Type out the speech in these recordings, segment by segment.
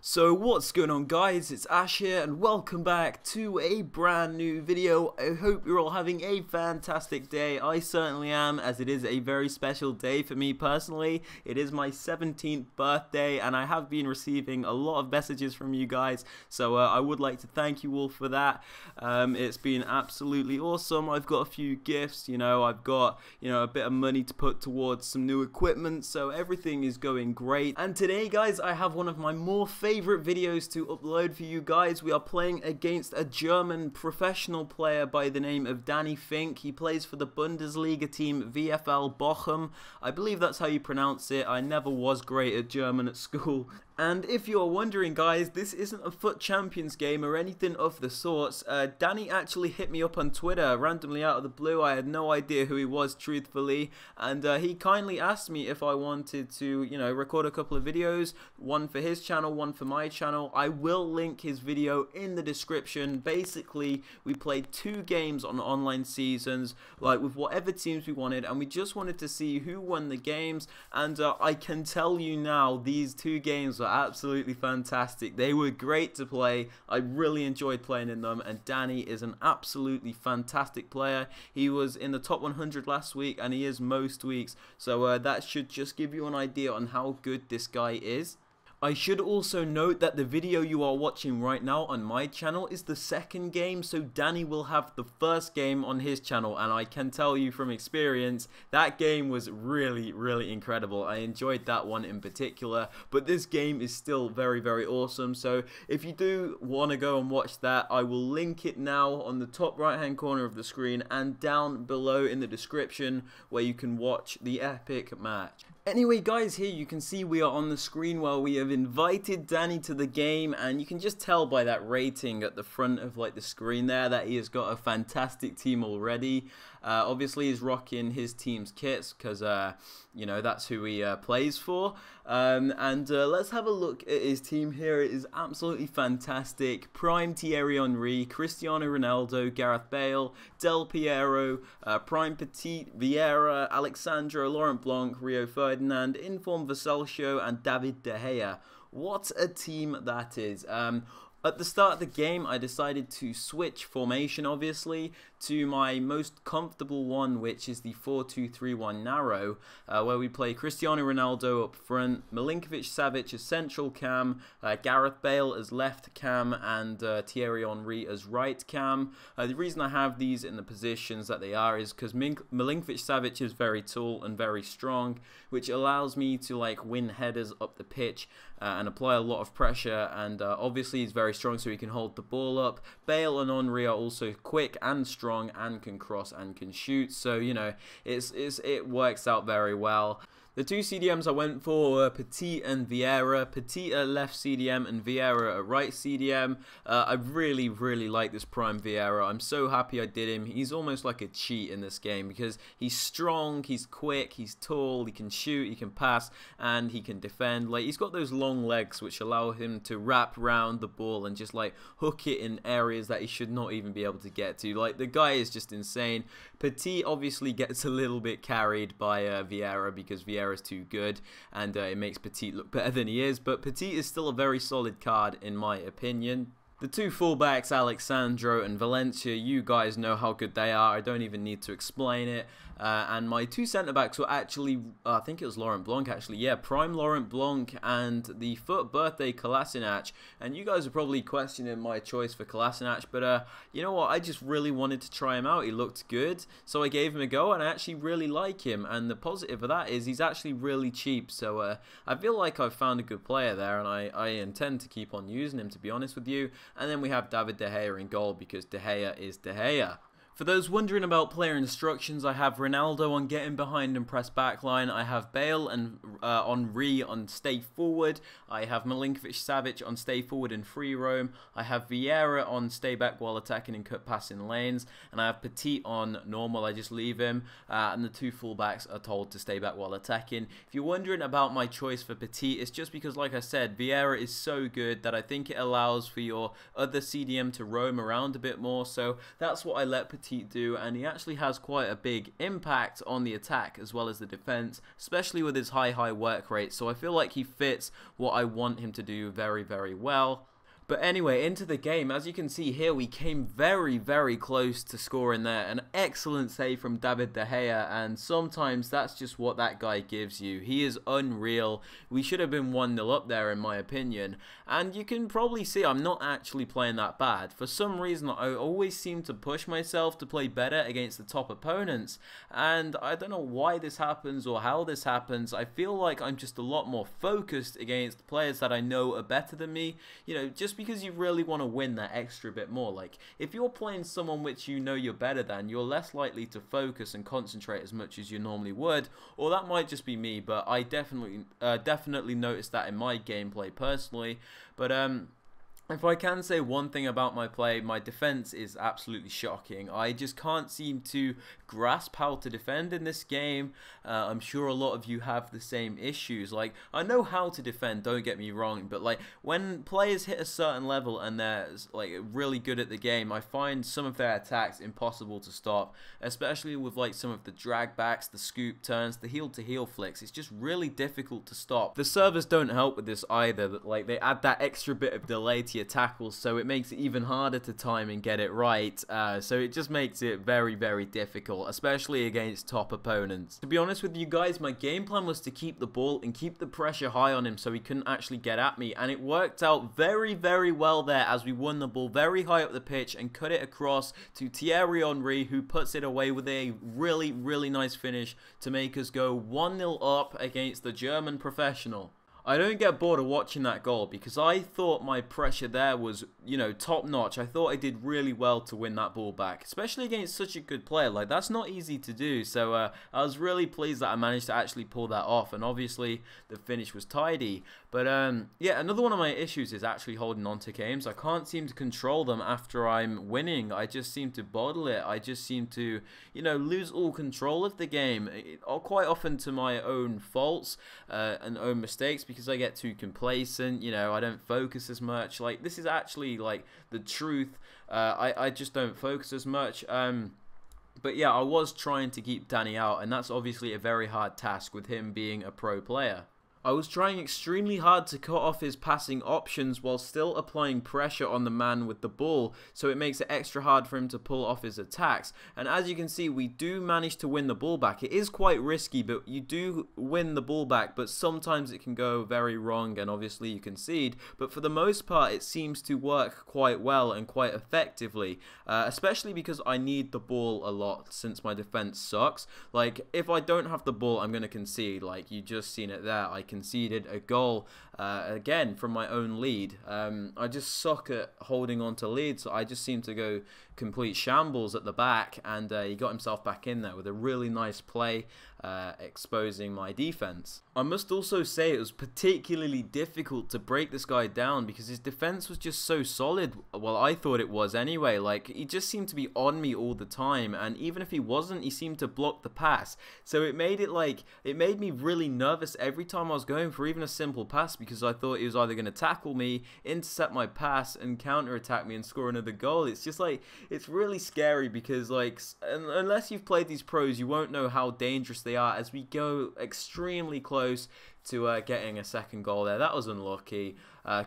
So what's going on, guys? It's Ash here and welcome back to a brand new video. I hope you're all having a fantastic day. I certainly am, as it is a very special day for me personally. It is my 17th birthday and I have been receiving a lot of messages from you guys, so I would like to thank you all for that. It's been absolutely awesome. I've got a few gifts, I've got a bit of money to put towards some new equipment, so everything is going great. And today, guys, I have one of my more favorite videos to upload for you guys. We are playing against a German professional player by the name of Dani Fink. He plays for the Bundesliga team VFL Bochum. I believe that's how you pronounce it. I never was great at German at school. And if you're wondering, guys, this isn't a FUT Champions game or anything of the sorts. Dani actually hit me up on Twitter randomly out of the blue. I had no idea who he was, truthfully, and he kindly asked me if I wanted to, record a couple of videos, one for his channel, one for my channel. I will link his video in the description. Basically, we played 2 games on online seasons, like with whatever teams we wanted, and we just wanted to see who won the games. And I can tell you now, these 2 games were absolutely fantastic. They were great to play. I really enjoyed playing in them, and Dani is an absolutely fantastic player. He was in the top 100 last week, and he is most weeks, so that should just give you an idea on how good this guy is. I should also note that the video you are watching right now on my channel is the second game, so Dani will have the first game on his channel, and I can tell you from experience that game was really incredible. I enjoyed that one in particular, but this game is still very awesome. So if you do want to go and watch that, I will link it now on the top right hand corner of the screen and down below in the description, where you can watch the epic match. Anyway, guys, here you can see we are on the screen where we have invited Dani to the game, and you can just tell by that rating at the front of the screen there that he has got a fantastic team already. Obviously, he's rocking his team's kits because that's who he plays for. Let's have a look at his team here. It is absolutely fantastic. Prime Thierry Henry, Cristiano Ronaldo, Gareth Bale, Del Piero, Prime Petit, Vieira, Alexandro, Laurent Blanc, Rio Ferdinand, Inform Vasalcio, and David De Gea. What a team that is. At the start of the game, I decided to switch formation, obviously, to my most comfortable one, which is the 4-2-3-1 narrow, where we play Cristiano Ronaldo up front, Milinkovic-Savic as central cam, Gareth Bale as left cam, and Thierry Henry as right cam. The reason I have these in the positions that they are is because Milinkovic-Savic is very tall and very strong, which allows me to win headers up the pitch and apply a lot of pressure, and obviously he's very strong, so he can hold the ball up. Bale and Henry are also quick and strong and can cross and can shoot, so it works out very well. The 2 CDMs I went for were Petit and Vieira. Petit at left CDM and Vieira at right CDM. I really like this Prime Vieira. I'm so happy I did him. He's almost like a cheat in this game because he's strong, he's quick, he's tall, he can shoot, he can pass, and he can defend. He's got those long legs which allow him to wrap around the ball and just hook it in areas that he should not even be able to get to. The guy is just insane. Petit obviously gets a little bit carried by Vieira because Vieira is too good, and it makes Petit look better than he is, but Petit is still a very solid card in my opinion. The 2 fullbacks, Alexandro and Valencia, you guys know how good they are. I don't even need to explain it. And my 2 centre-backs were actually, I think it was Laurent Blanc actually. Yeah, Prime Laurent Blanc and the FUT birthday Kolasinac. And you guys are probably questioning my choice for Kolasinac, but you know what? I just really wanted to try him out. He looked good, so I gave him a go, and I actually really like him. And the positive of that is he's actually really cheap. So I feel like I've found a good player there, and I intend to keep on using him, to be honest with you. And then we have David De Gea in goal because De Gea is De Gea. For those wondering about player instructions, I have Ronaldo on getting behind and press backline. I have Bale and Henry on stay forward. I have Milinkovic-Savic on stay forward and free roam. I have Vieira on stay back while attacking and cut passing lanes. And I have Petit on normal, I just leave him. And the 2 fullbacks are told to stay back while attacking. If you're wondering about my choice for Petit, it's just because, like I said, Vieira is so good that I think it allows for your other CDM to roam around a bit more. So that's what I let Petit Petit do, and he actually has quite a big impact on the attack as well as the defense, especially with his high work rate. So I feel like he fits what I want him to do very well. But anyway, into the game. As you can see here, we came very close to scoring there. An excellent save from David De Gea, and sometimes that's just what that guy gives you. He is unreal. We should have been 1-0 up there in my opinion. And you can probably see I'm not actually playing that bad. For some reason, I always seem to push myself to play better against the top opponents. And I don't know why this happens or how this happens. I feel like I'm just a lot more focused against players that I know are better than me. You know, just because you really want to win that extra bit more. Like, if you're playing someone which you know you're better than, you're less likely to focus and concentrate as much as you normally would. Or that might just be me, but I definitely noticed that in my gameplay personally. But if I can say one thing about my play, my defense is absolutely shocking. I just can't seem to grasp how to defend in this game. I'm sure a lot of you have the same issues. Like, I know how to defend, don't get me wrong, but like when players hit a certain level and they're like really good at the game, I find some of their attacks impossible to stop, especially with like some of the drag backs, the scoop turns, the heel to heel flicks. It's just really difficult to stop. The servers don't help with this either. Like, they add that extra bit of delay to your tackles, so it makes it even harder to time and get it right. So it just makes it very difficult, especially against top opponents. To be honest with you guys, my game plan was to keep the ball and keep the pressure high on him so he couldn't actually get at me, and it worked out very well there as we won the ball very high up the pitch and cut it across to Thierry Henry, who puts it away with a really nice finish to make us go 1-0 up against the German professional. I don't get bored of watching that goal because I thought my pressure there was, you know, top notch. I thought I did really well to win that ball back, especially against such a good player. Like, that's not easy to do. So I was really pleased that I managed to actually pull that off, and obviously the finish was tidy. But yeah, another one of my issues is actually holding on to games. I can't seem to control them after I'm winning. I just seem to bottle it. I just seem to, you know, lose all control of the game, quite often to my own faults and own mistakes, because I get too complacent. You know, I don't focus as much. Like, this is actually like the truth. I just don't focus as much. But yeah, I was trying to keep Dani out, and that's obviously a very hard task with him being a pro player. I was trying extremely hard to cut off his passing options while still applying pressure on the man with the ball, so it makes it extra hard for him to pull off his attacks. And as you can see, we do manage to win the ball back. It is quite risky, but you do win the ball back, but sometimes it can go very wrong and obviously you concede. But for the most part, it seems to work quite well and quite effectively, especially because I need the ball a lot since my defense sucks. Like, if I don't have the ball, I'm going to concede. Like, you just seen it there. I conceded a goal again from my own lead. I just suck at holding on to leads, so I just seem to go complete shambles at the back, and he got himself back in there with a really nice play, exposing my defense. I must also say it was particularly difficult to break this guy down because his defense was just so solid. Well, I thought it was anyway. Like, he just seemed to be on me all the time, and even if he wasn't, he seemed to block the pass. So it made me really nervous every time I was going for even a simple pass, because I thought he was either going to tackle me, intercept my pass, and counter-attack me and score another goal. It's just like, it's really scary because, like, unless you've played these pros, you won't know how dangerous they are, as we go extremely close to getting a second goal there. That was unlucky.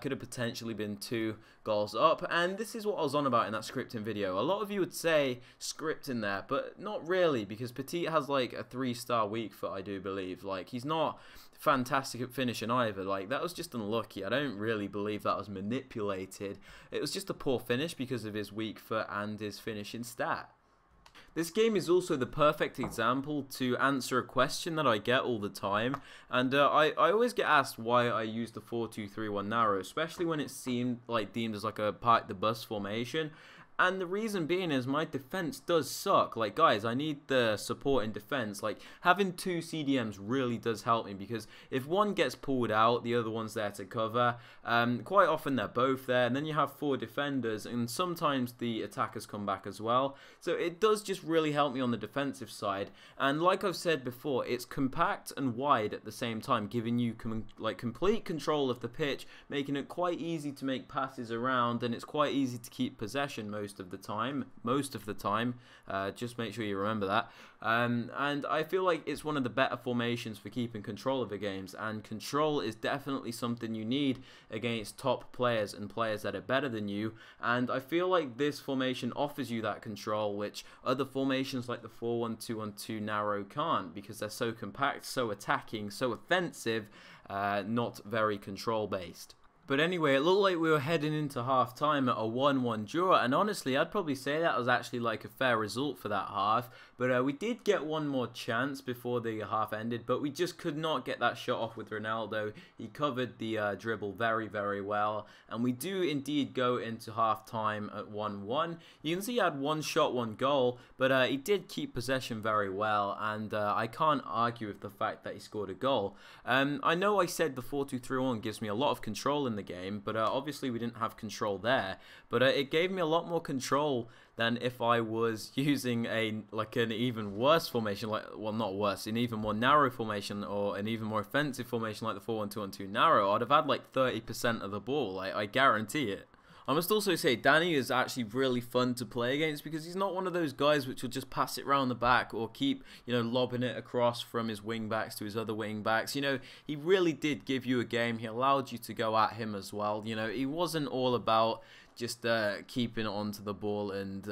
Could have potentially been 2 goals up, and this is what I was on about in that scripting video. A lot of you would say script in there, but not really, because Petit has like a 3-star weak foot, I do believe. Like, he's not fantastic at finishing either. Like, that was just unlucky. I don't really believe that was manipulated. It was just a poor finish because of his weak foot and his finishing stat. This game is also the perfect example to answer a question that I get all the time, and I always get asked why I use the 4-2-3-1 narrow, especially when it seemed like deemed as like a park the bus formation. And the reason being is my defense does suck. Like, guys, I need the support in defense. Like, having 2 CDMs really does help me, because if one gets pulled out, the other one's there to cover. Quite often they're both there, and then you have 4 defenders, and sometimes the attackers come back as well. So it does just really help me on the defensive side. And like I've said before, it's compact and wide at the same time, giving you complete control of the pitch, making it quite easy to make passes around, and it's quite easy to keep possession most most of the time. Just make sure you remember that. And I feel like it's one of the better formations for keeping control of the games, and control is definitely something you need against top players and players that are better than you. And I feel like this formation offers you that control, which other formations like the 4-1-2-1-2 narrow can't, because they're so compact, so attacking, so offensive, not very control based. But anyway, it looked like we were heading into half-time at a 1-1 draw, and honestly, I'd probably say that was actually like a fair result for that half. But we did get one more chance before the half ended, but we just could not get that shot off with Ronaldo. He covered the dribble very, very well, and we do indeed go into half-time at 1-1. You can see he had one shot, one goal, but he did keep possession very well, and I can't argue with the fact that he scored a goal. I know I said the 4-2-3-1 gives me a lot of control in the game, but obviously we didn't have control there, but it gave me a lot more control than if I was using an even worse formation, not worse, an even more narrow formation, or an even more offensive formation like the 4-1-2-1-2 narrow. I'd have had like 30% of the ball, I guarantee it. I must also say Dani is actually really fun to play against, because he's not one of those guys which will just pass it around the back or keep, lobbing it across from his wing backs to his other wing backs. He really did give you a game. He allowed you to go at him as well. He wasn't all about just keeping onto the ball and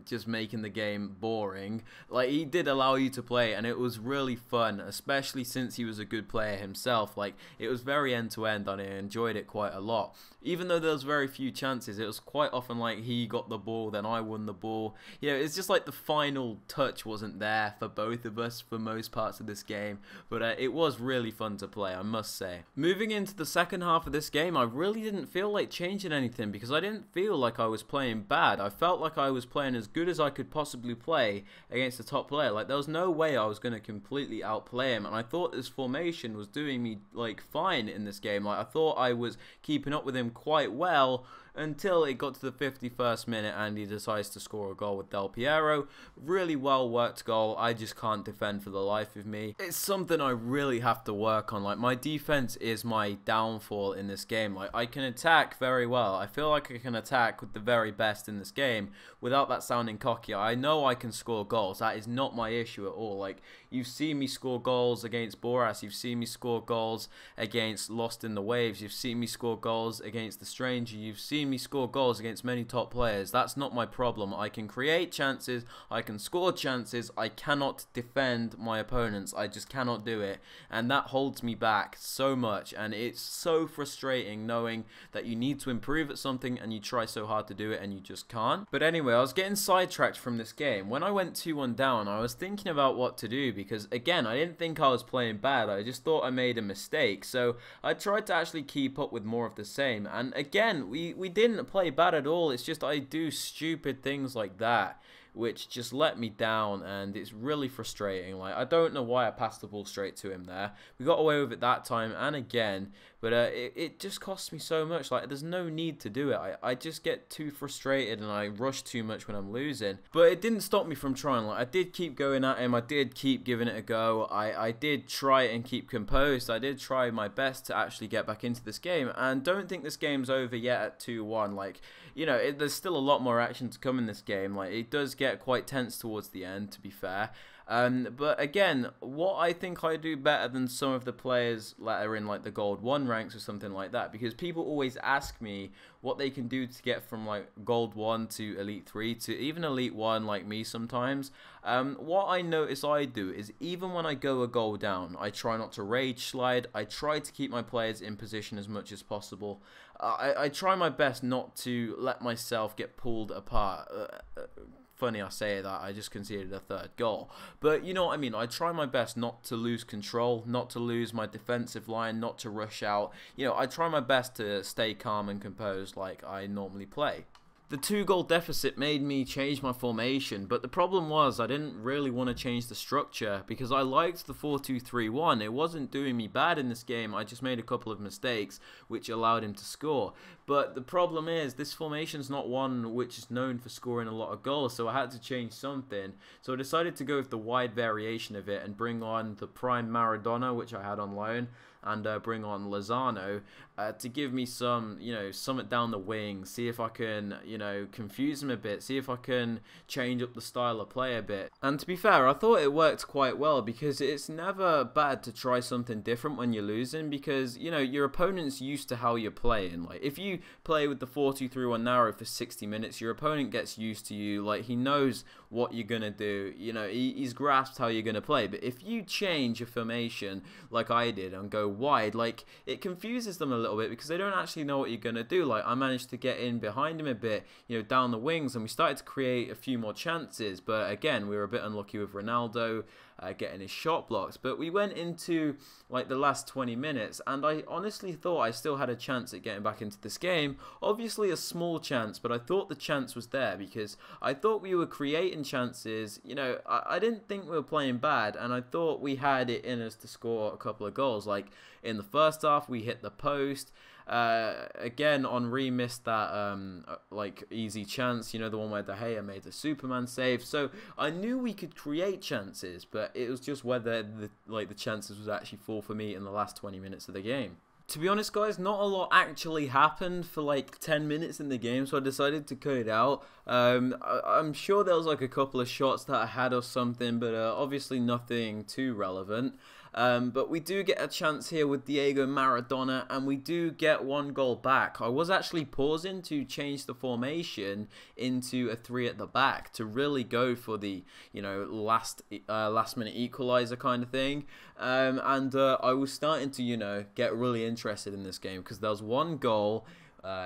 just making the game boring. Like, he did allow you to play, and it was really fun, especially since he was a good player himself. Like, it was very end to end, and I enjoyed it quite a lot. Even though there was very few chances, it was quite often like he got the ball, then I won the ball. It's just like the final touch wasn't there for both of us for most parts of this game, but it was really fun to play, I must say. Moving into the second half of this game, I really didn't feel like changing anything, because I didn't feel like I was playing bad. I felt like I was playing as good as I could possibly play against a top player. Like, there was no way I was going to completely outplay him, and I thought this formation was doing me like fine in this game. Like, I thought I was keeping up with him quite well, until it got to the 51st minute and he decides to score a goal with Del Piero. Really well worked goal. I just can't defend for the life of me. It's something I really have to work on. Like, my defense is my downfall in this game. Like, I can attack very well. I feel like I can attack with the very best in this game without that sounding cocky. I know I can score goals. That is not my issue at all. Like, you've seen me score goals against Boras. You've seen me score goals against Lost in the Waves. You've seen me score goals against The Stranger. You've seen me score goals against many top players. That's not my problem. I can create chances, I can score chances, I cannot defend my opponents. I just cannot do it, and that holds me back so much, and it's so frustrating knowing that you need to improve at something and you try so hard to do it and you just can't. But anyway, I was getting sidetracked from this game. When I went 2-1 down, I was thinking about what to do, because again, I didn't think I was playing bad. I just thought I made a mistake, so I tried to actually keep up with more of the same, and again, we didn't play bad at all. It's just I do stupid things like that which just let me down, and it's really frustrating. Like, I don't know why I passed the ball straight to him there. We got away with it that time and again, but it just costs me so much. Like, there's no need to do it. I just get too frustrated and I rush too much when I'm losing. But it didn't stop me from trying. Like, I did keep going at him. I did keep giving it a go. I did try and keep composed. I did try my best to actually get back into this game, and don't think this game's over yet at 2-1. Like, there's still a lot more action to come in this game. Like, it does get quite tense towards the end, to be fair. But again, what I think I do better than some of the players that are in like the Gold 1 ranks or something like that, because people always ask me what they can do to get from like Gold 1 to Elite 3 to even Elite 1 like me sometimes. What I notice I do is, even when I go a goal down, I try not to rage slide. I try to keep my players in position as much as possible. I try my best not to let myself get pulled apart. Funny I say that, I just conceded a third goal. But you know what I mean, I try my best not to lose control, not to lose my defensive line, not to rush out. I try my best to stay calm and composed like I normally play. The 2-goal deficit made me change my formation, but the problem was I didn't really want to change the structure, because I liked the 4-2-3-1. It wasn't doing me bad in this game. I just made a couple of mistakes which allowed him to score. But the problem is, this formation's not one which is known for scoring a lot of goals, so I had to change something. So I decided to go with the wide variation of it and bring on the prime Maradona, which I had on loan. and bring on Lozano to give me some, something down the wing, see if I can, confuse him a bit, see if I can change up the style of play a bit. And to be fair, I thought it worked quite well, because it's never bad to try something different when you're losing, because, your opponent's used to how you're playing. Like, if you play with the 4-2-3-1 narrow for 60 minutes, your opponent gets used to you. Like, he knows what you're going to do. He's grasped how you're going to play. But if you change your formation like I did and go wide, like, it confuses them a little bit, because they don't actually know what you're going to do. Like, I managed to get in behind him a bit, down the wings, and we started to create a few more chances. But again, we were a bit unlucky with Ronaldo getting his shot blocked. But we went into like the last 20 minutes, and I honestly thought I still had a chance at getting back into this game. Obviously a small chance, but I thought the chance was there, because I thought we were creating chances. I didn't think we were playing bad, and I thought we had it in us to score a couple of goals. Like, in the first half, we hit the post. Again, Henry missed that like easy chance, the one where De Gea made the Superman save. So I knew we could create chances, but it was just whether the chances was actually fall for me in the last 20 minutes of the game. To be honest, guys, not a lot actually happened for like 10 minutes in the game, so I decided to cut it out. I'm sure there was like a couple of shots that I had or something, but obviously nothing too relevant. But we do get a chance here with Diego Maradona, and we do get one goal back. I was actually pausing to change the formation into a 3 at the back to really go for the, last minute equalizer kind of thing. And I was starting to, get really interested in this game, because there was one goal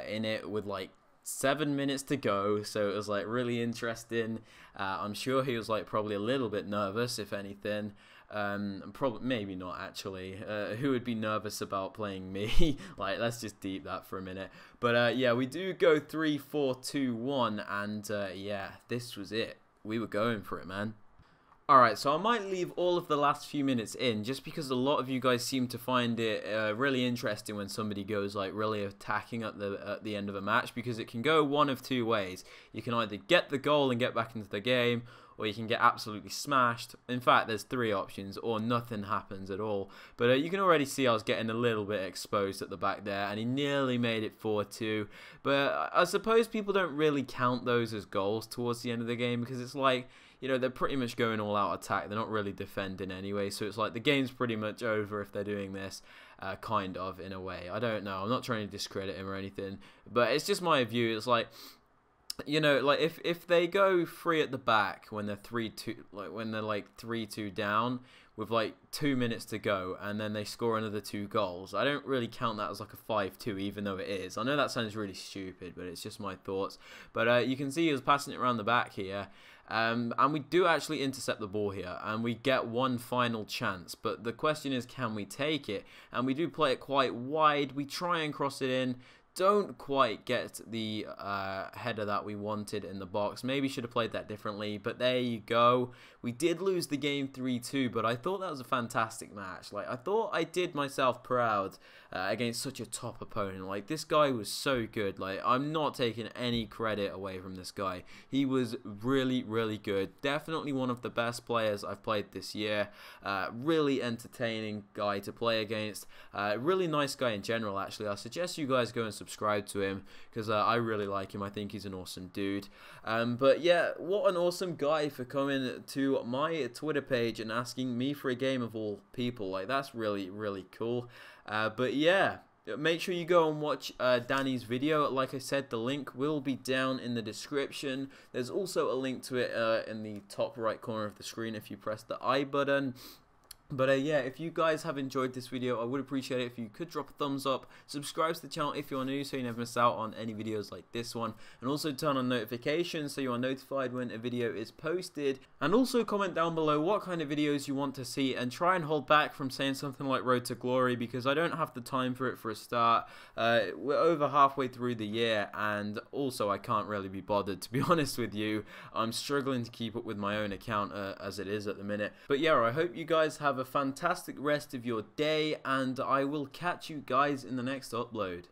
in it with like 7 minutes to go, so it was like really interesting. I'm sure he was like probably a little bit nervous, if anything. Probably, maybe not actually. Who would be nervous about playing me? Like, let's just deep that for a minute. But yeah, we do go 3-4-2-1, and yeah, this was it. We were going for it, man. Alright, so I might leave all of the last few minutes in, just because a lot of you guys seem to find it really interesting when somebody goes like really attacking at the end of a match, because it can go one of two ways. You can either get the goal and get back into the game, or you can get absolutely smashed. In fact, there's 3 options, or nothing happens at all. But you can already see I was getting a little bit exposed at the back there, and he nearly made it 4-2. But I suppose people don't really count those as goals towards the end of the game, because it's like, they're pretty much going all out attack. They're not really defending anyway, so it's like the game's pretty much over if they're doing this, kind of, in a way. I don't know. I'm not trying to discredit him or anything, but it's just my view. It's like, like if they go 3 at the back when they're 3-2, like when they're like 3-2 down with like 2 minutes to go, and then they score another 2 goals, I don't really count that as like a 5-2, even though it is. I know that sounds really stupid, but it's just my thoughts. But you can see he was passing it around the back here. And we do actually intercept the ball here, and we get one final chance. But the question is, can we take it? And we do play it quite wide. We try and cross it in. Don't quite get the header that we wanted in the box. Maybe should have played that differently, but there you go. We did lose the game 3-2, but I thought that was a fantastic match. Like, I thought I did myself proud against such a top opponent. Like, this guy was so good. Like, I'm not taking any credit away from this guy. He was really, really good. Definitely one of the best players I've played this year. Really entertaining guy to play against. Really nice guy in general, actually. I suggest you guys go and subscribe to him, because I really like him. I think he's an awesome dude. But yeah, what an awesome guy for coming to my Twitter page and asking me for a game, of all people. Like, that's really, really cool. But yeah, make sure you go and watch Dani's video. Like I said, the link will be down in the description. There's also a link to it in the top right corner of the screen if you press the I button. But yeah, if you guys have enjoyed this video, I would appreciate it if you could drop a thumbs up, subscribe to the channel if you're new so you never miss out on any videos like this one, and also turn on notifications so you are notified when a video is posted. And also comment down below what kind of videos you want to see, and try and hold back from saying something like Road to Glory, because I don't have the time for it for a start. We're over halfway through the year, and also I can't really be bothered, to be honest with you. I'm struggling to keep up with my own account as it is at the minute. But yeah, I hope you guys have a fantastic rest of your day, and I will catch you guys in the next upload.